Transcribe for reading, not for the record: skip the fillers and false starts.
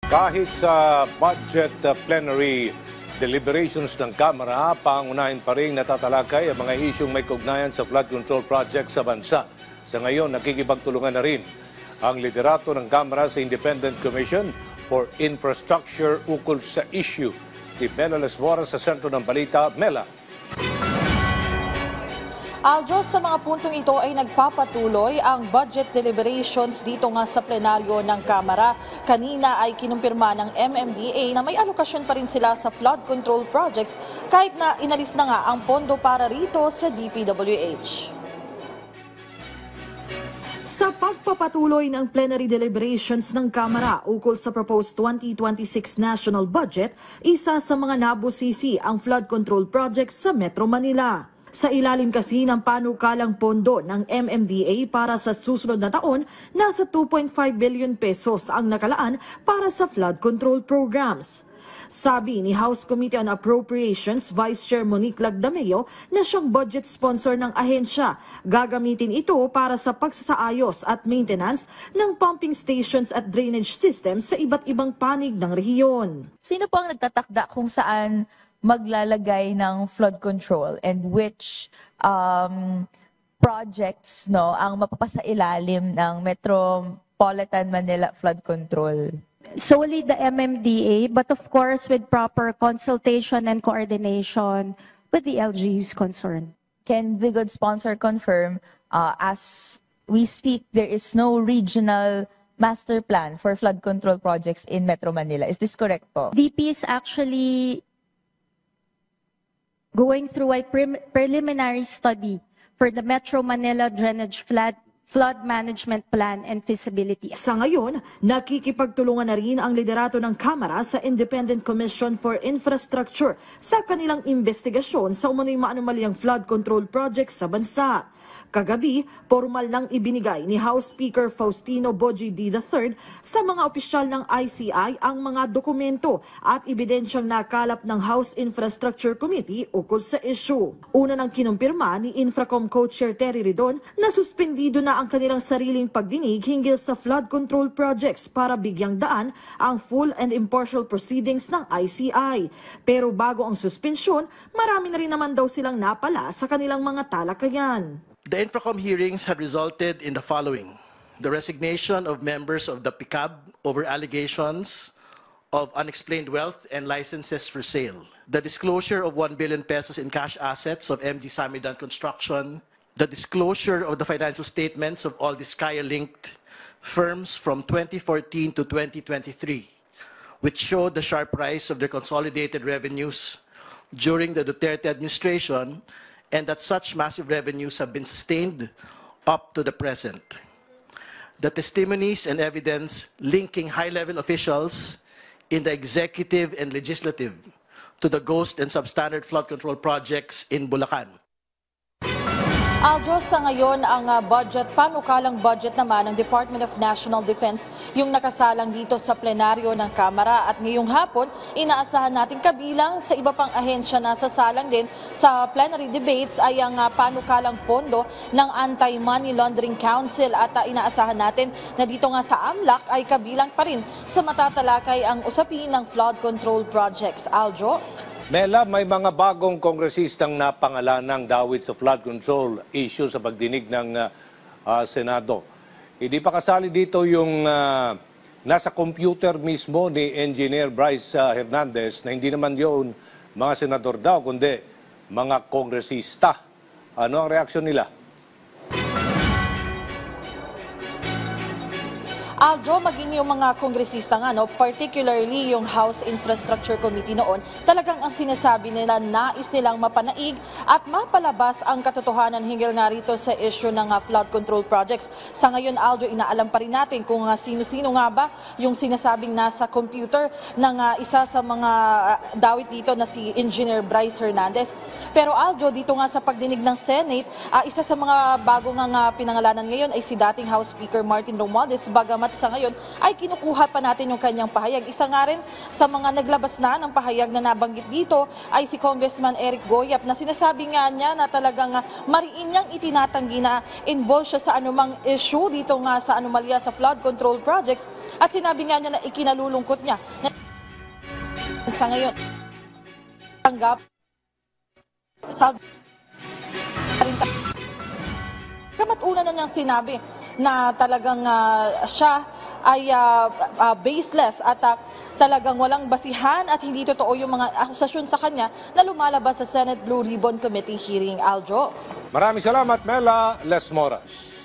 Kahit sa budget plenary deliberations ng Kamara, pangunahin pa rin natatalakay ang mga isyong may kaugnayan sa flood control project sa bansa. Sa ngayon, nakikipagtulungan na rin ang liderato ng Kamara sa Independent Commission for Infrastructure ukol sa issue. Si Mela Lesbora sa sentro ng balita. Mela. Aljo, sa mga puntong ito ay nagpapatuloy ang budget deliberations dito nga sa plenaryo ng Kamara. Kanina ay kinumpirma ng MMDA na may alokasyon pa rin sila sa flood control projects kahit na inalis na nga ang pondo para rito sa DPWH. Sa pagpapatuloy ng plenary deliberations ng Kamara ukol sa proposed 2026 national budget, isa sa mga nabusisi ang flood control projects sa Metro Manila. Sa ilalim kasi ng panukalang pondo ng MMDA para sa susunod na taon, nasa 2.5 billion pesos ang nakalaan para sa flood control programs. Sabi ni House Committee on Appropriations Vice Chair Monique Lagdameo na siyang budget sponsor ng ahensya, gagamitin ito para sa pagsasaayos at maintenance ng pumping stations at drainage systems sa iba't ibang panig ng rehiyon. Sino po ang nagtatakda kung saan maglalagay ng flood control and which projects ang mapapasailalim ng Metropolitan Manila Flood Control? Solely the MMDA, but of course with proper consultation and coordination with the LGUs concerned. Can the good sponsor confirm, as we speak, there is no regional master plan for flood control projects in Metro Manila? Is this correct po? DP is actually going through a preliminary study for the Metro Manila Drainage Flood Management Plan and Feasibility. Sa ngayon, nakikipagtulungan na rin ang liderato ng Kamara sa Independent Commission for Infrastructure sa kanilang investigasyon sa umano'y maanumalyang flood control projects sa bansa. Kagabi, formal nang ibinigay ni House Speaker Faustino Boji D. III sa mga opisyal ng ICI ang mga dokumento at ebidensyang nakalap ng House Infrastructure Committee ukol sa issue. Una nang kinumpirma ni Infracom Co-Chair Terry Ridon na suspendido na ang kanilang sariling pagdinig hinggil sa flood control projects para bigyang daan ang full and impartial proceedings ng ICI. Pero bago ang suspensyon, marami na rin naman daw silang napala sa kanilang mga talakayan. The Infracom hearings had resulted in the following: the resignation of members of the PICAB over allegations of unexplained wealth and licenses for sale, the disclosure of 1 billion pesos in cash assets of MG Samidan Construction, the disclosure of the financial statements of all Diskaya-linked firms from 2014 to 2023, which showed the sharp rise of their consolidated revenues during the Duterte administration, and that such massive revenues have been sustained up to the present. The testimonies and evidence linking high-level officials in the executive and legislative to the ghost and substandard flood control projects in Bulacan. Aljo, sa ngayon ang panukalang budget naman ng Department of National Defense yung nakasalang dito sa plenaryo ng Kamara at ngayong hapon inaasahan natin kabilang sa iba pang ahensya na sasalang din sa plenary debates ay ang panukalang pondo ng Anti-Money Laundering Council at inaasahan natin na dito nga sa AMLAC ay kabilang pa rin sa matatalakay ang usapin ng flood control projects. Aljo? Mela, may mga bagong kongresistang napangalanang dawit sa flood control issue sa pagdinig ng Senado. Hindi pa kasali dito yung nasa computer mismo ni Engineer Bryce Hernandez na hindi naman yun mga senador daw, kundi mga kongresista. Ano ang reaksyon nila? Aljo, maging yung mga kongresista nga, particularly yung House Infrastructure Committee noon, talagang ang sinasabi nila nais nilang mapanaig at mapalabas ang katotohanan hinggil nga rito sa issue ng flood control projects. Sa ngayon, Aljo, inaalam pa rin natin kung sino-sino nga ba yung sinasabing nasa computer ng isa sa mga dawit dito na si Engineer Bryce Hernandez. Pero Aljo, dito nga sa pagdinig ng Senate, isa sa mga bago nga pinangalanan ngayon ay si dating House Speaker Martin Romualdez, bagamat at sa ngayon ay kinukuha pa natin yung kanyang pahayag. Isa nga rin sa mga naglabas na ng pahayag na nabanggit dito ay si Congressman Eric Goyap na sinasabi nga niya na talagang mariin niyang itinatanggi na involved siya sa anumang issue dito nga sa anomalya sa flood control projects at sinabi nga niya na ikinalulungkot niya na sa ngayon tanggap sa kamat una na niyang sinabi na talagang siya ay baseless at talagang walang basihan at hindi totoo yung mga akusasyon sa kanya na lumalabas sa Senate Blue Ribbon Committee hearing. Aljo. Maraming salamat, Mela Lesmoras.